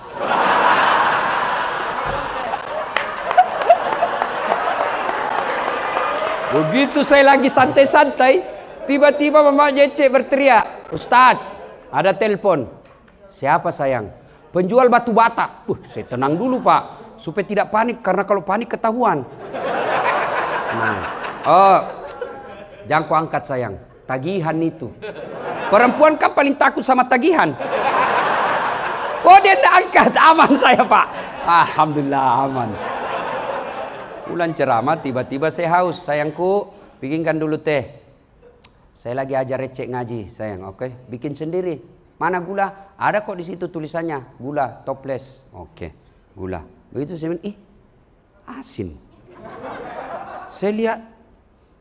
Begitu saya lagi santai-santai, tiba-tiba Mama Jece berteriak, Ustadz, ada telepon. Siapa sayang? Penjual batu bata. Saya tenang dulu Pak, supaya tidak panik, karena kalau panik ketahuan. Jangan kau angkat sayang, tagihan itu. Perempuan kan paling takut sama tagihan. Oh dia tidak angkat, aman saya Pak. Alhamdulillah aman. Bulan ceramah tiba-tiba saya haus. Sayangku, bikinkan dulu teh. Saya lagi ajar recek ngaji sayang, oke? Bikin sendiri. Mana gula? Ada kok di situ tulisannya, gula toples. Oke, gula. Begitu saya bilang, asin. Saya lihat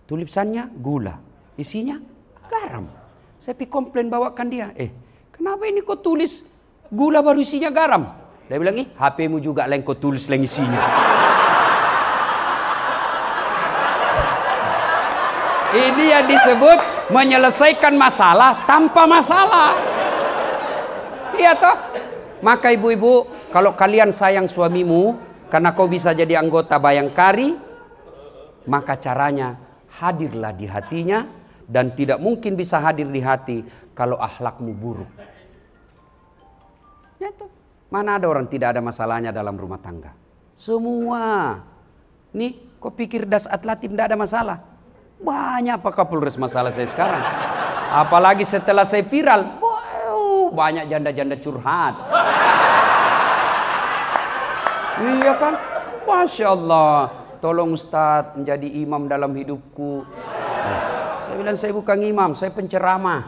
tulisannya gula, isinya garam. Saya pergi komplain bawakan dia. Kenapa ini kau tulis gula baru isinya garam? Dia bilang, HP-mu juga lain kau tulis lain isinya. Ini yang disebut menyelesaikan masalah tanpa masalah. Iya toh? Maka ibu-ibu, kalau kalian sayang suamimu karena kau bisa jadi anggota Bayangkari, maka caranya hadirlah di hatinya, dan tidak mungkin bisa hadir di hati kalau akhlakmu buruk. Ya itu. Mana ada orang tidak ada masalahnya dalam rumah tangga? Semua. Nih, kau pikir Dasat Latif tidak ada masalah? Banyak Pak Kapolres masalah saya sekarang. Apalagi setelah saya viral, wow, banyak janda-janda curhat. Iya kan? Masya Allah. Tolong Ustadz menjadi imam dalam hidupku. Saya bilang saya bukan imam, saya penceramah.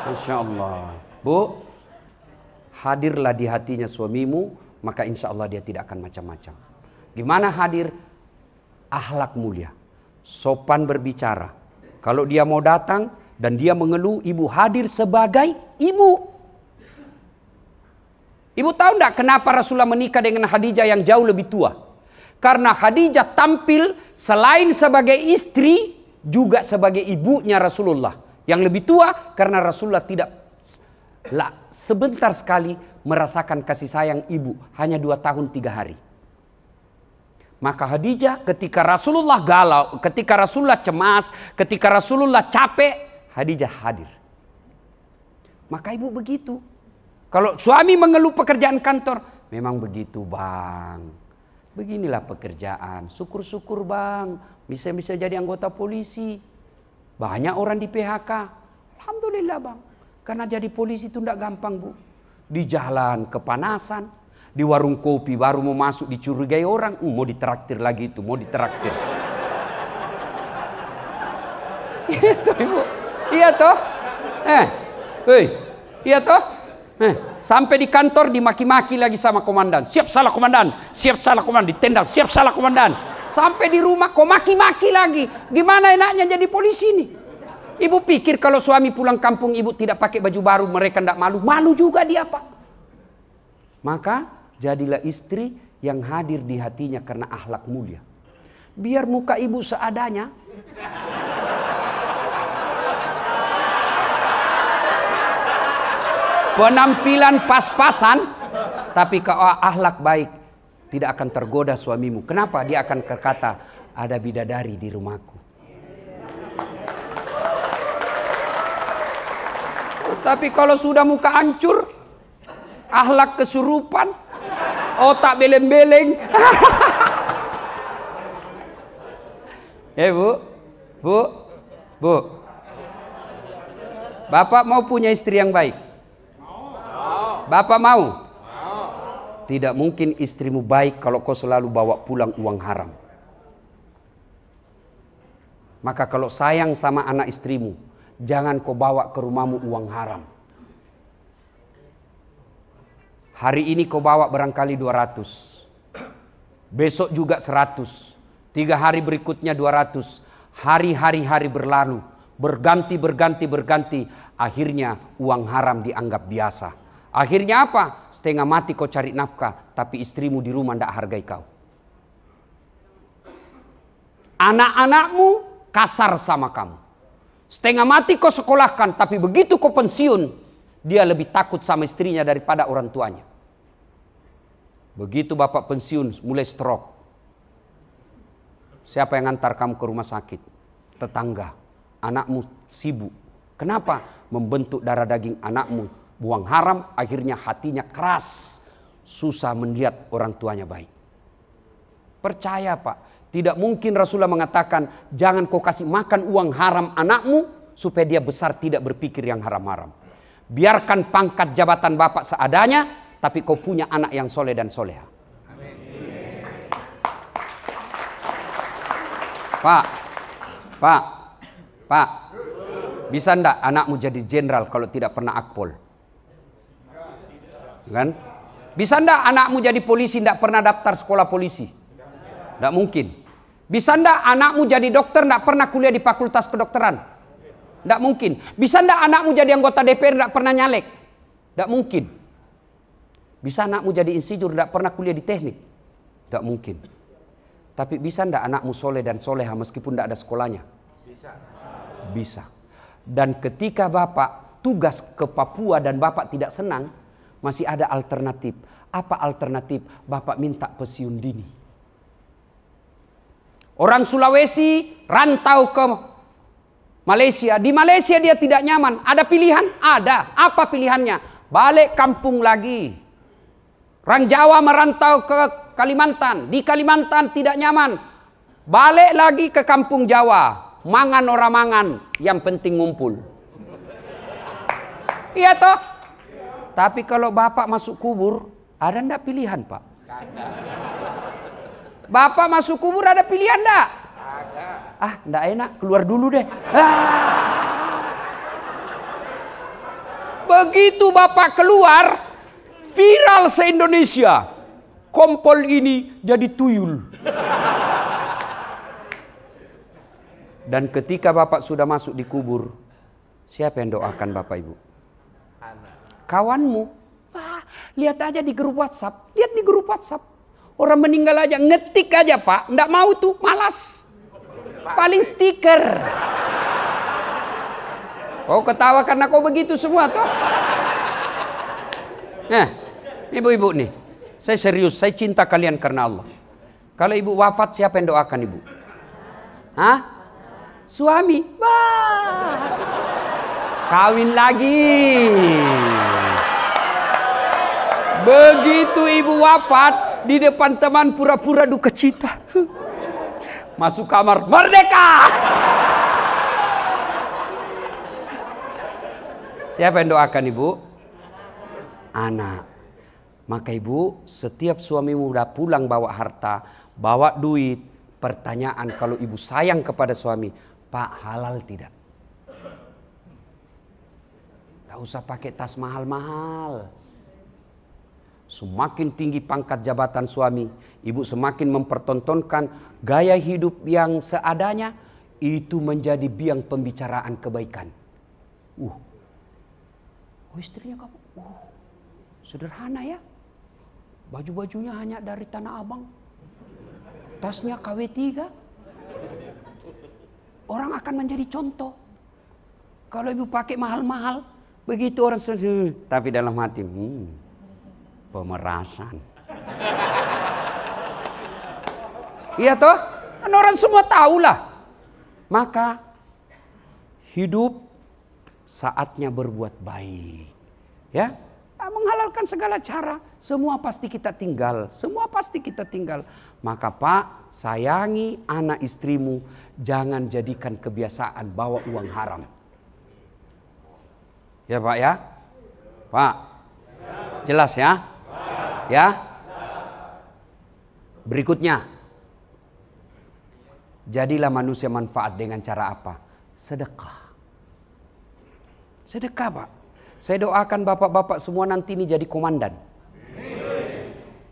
Masya Allah. Bu, hadirlah di hatinya suamimu, maka insya Allah dia tidak akan macam-macam. Gimana hadir? Akhlak mulia, sopan berbicara. Kalau dia mau datang dan dia mengeluh, ibu hadir sebagai ibu. Ibu tahu enggak kenapa Rasulullah menikah dengan Khadijah yang jauh lebih tua? Karena Khadijah tampil selain sebagai istri, juga sebagai ibunya Rasulullah. Yang lebih tua karena Rasulullah tidak sebentar sekali merasakan kasih sayang ibu. Hanya 2 tahun 3 hari. Maka Khadijah ketika Rasulullah galau, ketika Rasulullah cemas, ketika Rasulullah capek, Khadijah hadir. Maka ibu begitu. Kalau suami mengeluh pekerjaan kantor, memang begitu bang. Beginilah pekerjaan. Syukur-syukur bang, bisa jadi anggota polisi. Banyak orang di PHK. Alhamdulillah bang. Karena jadi polisi itu tidak gampang bu. Di jalan kepanasan, di warung kopi baru mau masuk dicurigai orang, mau ditraktir lagi itu, mau ditraktir. Itu ibu, iya toh? Iya toh? Sampai di kantor dimaki-maki lagi sama komandan. Siap salah komandan, siap salah komandan, ditendang, siap salah komandan. Sampai di rumah kok maki-maki lagi. Gimana enaknya jadi polisi nih? Ibu pikir kalau suami pulang kampung ibu tidak pakai baju baru, mereka tidak malu? Malu juga dia pak. Maka jadilah istri yang hadir di hatinya karena akhlak mulia. Biar muka ibu seadanya. Penampilan pas-pasan, tapi kalau akhlak baik tidak akan tergoda suamimu. Kenapa? Dia akan berkata, ada bidadari di rumahku. Tapi kalau sudah muka hancur, akhlak kesurupan, otak beleng-beleng. Bu. Bapak mau punya istri yang baik? Bapak mau? Tidak mungkin istrimu baik kalau kau selalu bawa pulang uang haram. Maka kalau sayang sama anak istrimu, jangan kau bawa ke rumahmu uang haram. Hari ini kau bawa barangkali 200. Besok juga 100. 3 hari berikutnya 200. Hari berlalu. Berganti. Akhirnya uang haram dianggap biasa. Akhirnya apa? Setengah mati kau cari nafkah, tapi istrimu di rumah tidak hargai kau. Anak-anakmu kasar sama kamu. Setengah mati kau sekolahkan, tapi begitu kau pensiun, dia lebih takut sama istrinya daripada orang tuanya. Begitu bapak pensiun, mulai stroke. Siapa yang ngantar kamu ke rumah sakit? Tetangga. Anakmu sibuk. Kenapa? Membentuk darah daging anakmu. Buang haram, akhirnya hatinya keras. Susah melihat orang tuanya baik. Percaya pak, tidak mungkin Rasulullah mengatakan, jangan kau kasih makan uang haram anakmu, supaya dia besar tidak berpikir yang haram-haram. Biarkan pangkat jabatan bapak seadanya, tapi kau punya anak yang soleh dan soleha. Pak, bisa ndak anakmu jadi jenderal kalau tidak pernah akpol? Kan? Bisa ndak anakmu jadi polisi ndak pernah daftar sekolah polisi? Ndak mungkin. Bisa ndak anakmu jadi dokter ndak pernah kuliah di fakultas kedokteran? Ndak mungkin. Bisa ndak anakmu jadi anggota DPR ndak pernah nyalek? Ndak mungkin. Bisa anakmu jadi insinyur ndak pernah kuliah di teknik? Ndak mungkin. Tapi bisa ndak anakmu soleh dan soleha meskipun ndak ada sekolahnya? Bisa. Dan ketika bapak tugas ke Papua dan bapak tidak senang, Masih ada alternatif. Apa alternatif? Bapak minta pensiun dini. Orang Sulawesi rantau ke Malaysia. Di Malaysia dia tidak nyaman. Ada pilihan? Ada. Apa pilihannya? Balik kampung lagi. Orang Jawa merantau ke Kalimantan. Di Kalimantan tidak nyaman. Balik lagi ke kampung Jawa. Mangan orang mangan. Yang penting ngumpul. Iya toh? Tapi kalau bapak masuk kubur, ada ndak pilihan pak? Bapak masuk kubur ada pilihan ndak? Ada. Ah, ndak enak, keluar dulu deh. Begitu bapak keluar, viral se-Indonesia. Kompol ini jadi tuyul. Dan ketika bapak sudah masuk di kubur, siapa yang doakan bapak ibu? Kawanmu. Wah, lihat aja di grup WhatsApp. Lihat di grup WhatsApp. Orang meninggal aja, ngetik aja pak. Nggak mau tuh, malas. Paling stiker. Kau ketawa karena kau begitu semua toh. Nah, ibu-ibu nih. Saya serius, saya cinta kalian karena Allah. Kalau ibu wafat, siapa yang doakan ibu? Hah? Suami. Wah. Kawin lagi. Begitu ibu wafat, di depan teman pura-pura duka cita. Masuk kamar, merdeka. Siapa yang doakan ibu? Anak. Maka ibu, setiap suamimu udah pulang bawa harta, bawa duit, pertanyaan kalau ibu sayang kepada suami, Pak, halal tidak? Gak usah pakai tas mahal-mahal. Semakin tinggi pangkat jabatan suami, ibu semakin mempertontonkan gaya hidup yang seadanya, itu menjadi biang pembicaraan kebaikan. Oh istrinya kamu, sederhana ya. Baju-bajunya hanya dari Tanah Abang. Tasnya KW3. Orang akan menjadi contoh. Kalau ibu pakai mahal-mahal, begitu orang tapi dalam hati, pemerasan. Iya toh? Kan orang semua tahulah. Maka hidup saatnya berbuat baik. Ya, menghalalkan segala cara. Semua pasti kita tinggal. Semua pasti kita tinggal. Maka Pak, sayangi anak istrimu. Jangan jadikan kebiasaan bawa uang haram. Ya Pak ya? Pak, jelas ya? Ya. Berikutnya. Jadilah manusia manfaat dengan cara apa? Sedekah. Sedekah Pak. Saya doakan bapak-bapak semua nanti ini jadi komandan.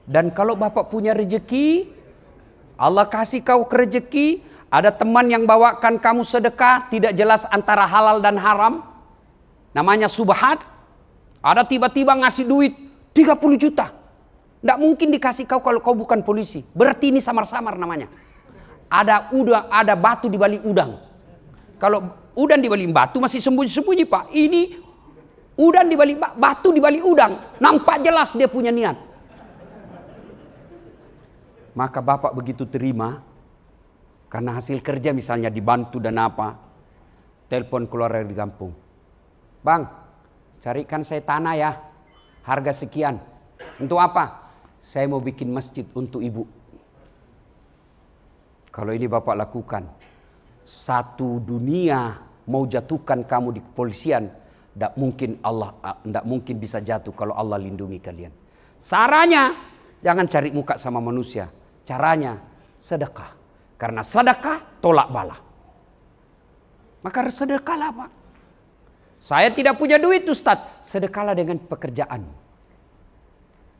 Dan kalau bapak punya rezeki, Allah kasih kau rezeki, ada teman yang bawakan kamu sedekah, tidak jelas antara halal dan haram. Namanya subhat. Ada tiba-tiba ngasih duit 30 juta. Tidak mungkin dikasih kau kalau kau bukan polisi. Berarti ini samar-samar namanya. Ada udang, ada batu di balik udang. Kalau udang di balik batu masih sembunyi-sembunyi Pak. Ini udang di balik batu di balik udang. Nampak jelas dia punya niat. Maka bapak begitu terima. Karena hasil kerja misalnya dibantu dan apa. Telepon keluarga di kampung. Bang, carikan saya tanah ya. Harga sekian. Untuk apa? Saya mau bikin masjid untuk ibu. Kalau ini bapak lakukan, satu dunia mau jatuhkan kamu di kepolisian, tidak mungkin bisa jatuh kalau Allah lindungi kalian. Caranya jangan cari muka sama manusia. Caranya sedekah. Karena sedekah tolak bala. Maka sedekahlah Pak. Saya tidak punya duit Ustadz. Sedekahlah dengan pekerjaan.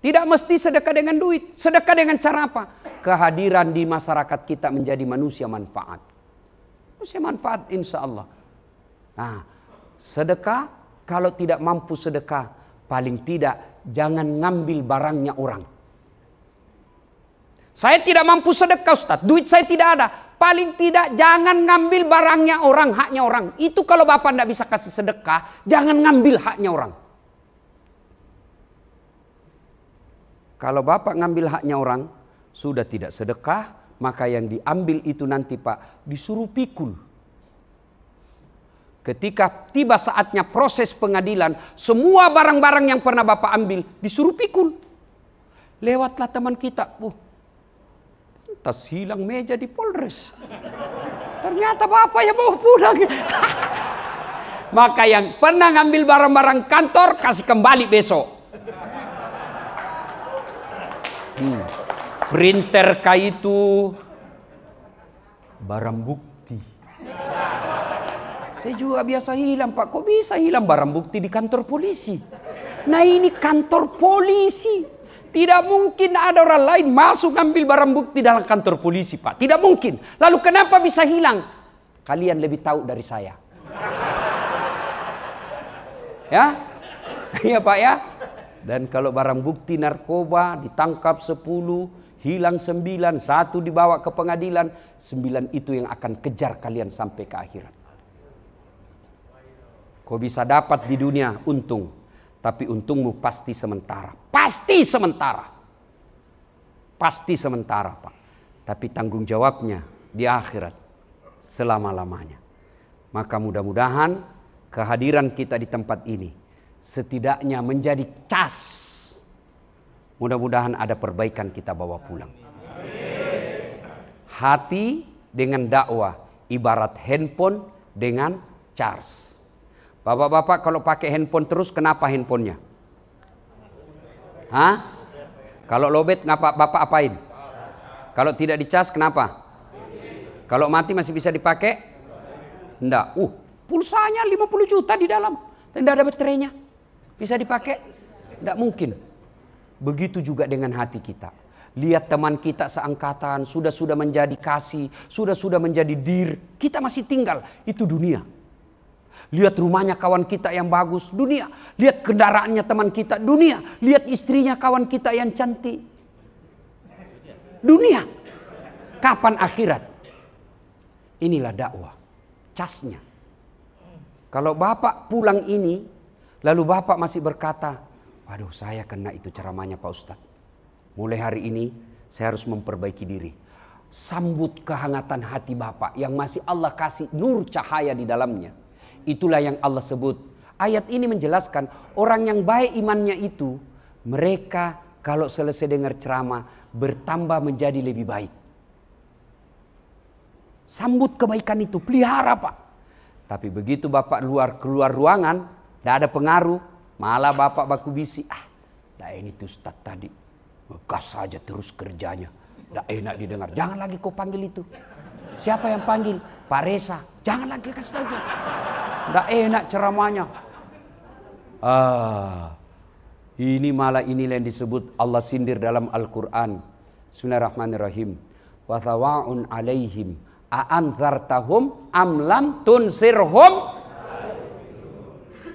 Tidak mesti sedekah dengan duit. Sedekah dengan cara apa? Kehadiran di masyarakat kita menjadi manusia manfaat. Manusia manfaat insya Allah. Nah, sedekah kalau tidak mampu sedekah, paling tidak jangan ngambil barangnya orang. Saya tidak mampu sedekah Ustaz, duit saya tidak ada. Paling tidak jangan ngambil barangnya orang, haknya orang. Itu kalau Bapak tidak bisa kasih sedekah, jangan ngambil haknya orang. Kalau Bapak ngambil haknya orang, sudah tidak sedekah, maka yang diambil itu nanti Pak disuruh pikul. Ketika tiba saatnya proses pengadilan, semua barang-barang yang pernah Bapak ambil disuruh pikul. Lewatlah teman kita, tas hilang meja di Polres. Ternyata Bapak yang bawa pulang. Maka yang pernah ngambil barang-barang kantor, kasih kembali besok. Printer kayak itu barang bukti. Saya juga biasa hilang, Pak. Kok bisa hilang barang bukti di kantor polisi? Nah, ini kantor polisi. Tidak mungkin ada orang lain masuk ngambil barang bukti dalam kantor polisi, Pak. Tidak mungkin. Lalu kenapa bisa hilang? Kalian lebih tahu dari saya. Ya? Iya, Pak ya? Dan kalau barang bukti narkoba ditangkap 10, hilang 9, 1 dibawa ke pengadilan, 9 itu yang akan kejar kalian sampai ke akhirat. Kau bisa dapat di dunia untung, tapi untungmu pasti sementara. Pasti sementara. Pasti sementara, Pak. Tapi tanggung jawabnya di akhirat selama-lamanya. Maka mudah-mudahan kehadiran kita di tempat ini setidaknya menjadi cas. Mudah-mudahan ada perbaikan kita bawa pulang. Hati dengan dakwah ibarat handphone dengan charge. Bapak-bapak kalau pakai handphone terus, kenapa handphonenya? Hah? Kalau lobet ngapa Bapak apain? Kalau tidak dicas kenapa? Kalau mati masih bisa dipakai? Enggak. Pulsanya 50 juta di dalam. Tidak ada baterainya. Bisa dipakai? Tidak mungkin. Begitu juga dengan hati kita. Lihat teman kita seangkatan, sudah menjadi kasih, sudah menjadi dir. Kita masih tinggal, itu dunia. Lihat rumahnya kawan kita yang bagus, dunia. Lihat kendaraannya teman kita, dunia. Lihat istrinya kawan kita yang cantik, dunia. Kapan akhirat? Inilah dakwah, casnya. Kalau Bapak pulang ini, lalu Bapak masih berkata, waduh saya kena itu ceramahnya Pak Ustadz. Mulai hari ini saya harus memperbaiki diri. Sambut kehangatan hati Bapak yang masih Allah kasih nur cahaya di dalamnya. Itulah yang Allah sebut. Ayat ini menjelaskan orang yang baik imannya itu, mereka kalau selesai dengar ceramah bertambah menjadi lebih baik. Sambut kebaikan itu, pelihara Pak. Tapi begitu Bapak keluar ruangan, tidak ada pengaruh, malah Bapak baku bisi. Dah ini tuh Ustaz tadi, ngegas saja terus kerjanya. Tidak enak didengar, jangan lagi kau panggil itu. Siapa yang panggil? Pak Reza. Jangan lagi kasih tahu. Tidak enak ceramahnya. Ini malah inilah yang disebut Allah sindir dalam Al-Quran. Bismillahirrahmanirrahim. Wa thawa'un alaihim a'anzartahum am lam tunsirhum.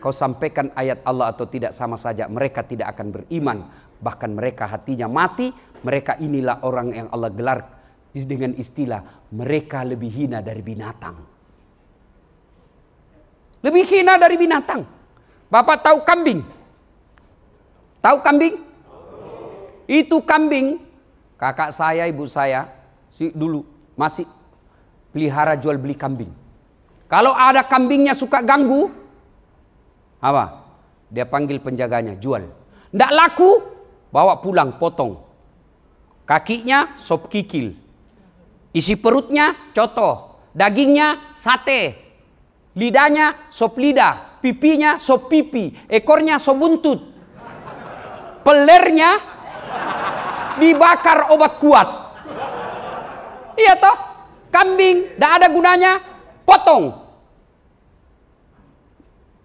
Kau sampaikan ayat Allah atau tidak sama saja, mereka tidak akan beriman. Bahkan mereka hatinya mati. Mereka inilah orang yang Allah gelar dengan istilah mereka lebih hina dari binatang. Lebih hina dari binatang. Bapak tahu kambing? Tahu kambing? Itu kambing, kakak saya, ibu saya dulu masih pelihara jual beli kambing. Kalau ada kambingnya suka ganggu, apa? Dia panggil penjaganya, jual. Nggak laku, bawa pulang, potong. Kakinya sop kikil. Isi perutnya coto. Dagingnya sate. Lidahnya sop lidah. Pipinya sop pipi. Ekornya sop buntut. Pelernya dibakar obat kuat. Iya toh? Kambing, nggak ada gunanya, potong.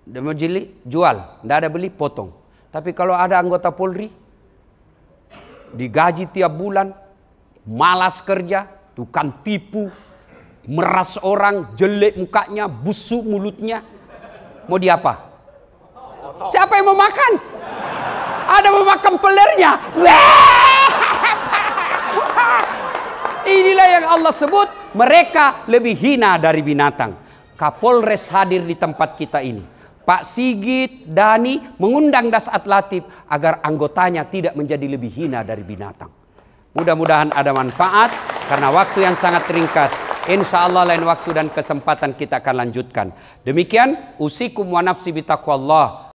Dia mau jeli, jual. Nggak ada beli, potong. Tapi kalau ada anggota Polri, digaji tiap bulan, malas kerja, tukang tipu, meras orang, jelek mukanya, busuk mulutnya, mau diapa? Siapa yang mau makan? Ada mau makan pelernya. Inilah yang Allah sebut mereka lebih hina dari binatang. Kapolres hadir di tempat kita ini. Pak Sigit, Dani mengundang Dasat Latif agar anggotanya tidak menjadi lebih hina dari binatang. Mudah-mudahan ada manfaat karena waktu yang sangat ringkas. Insya Allah lain waktu dan kesempatan kita akan lanjutkan. Demikian usikum wa nafsi bitaqwallah.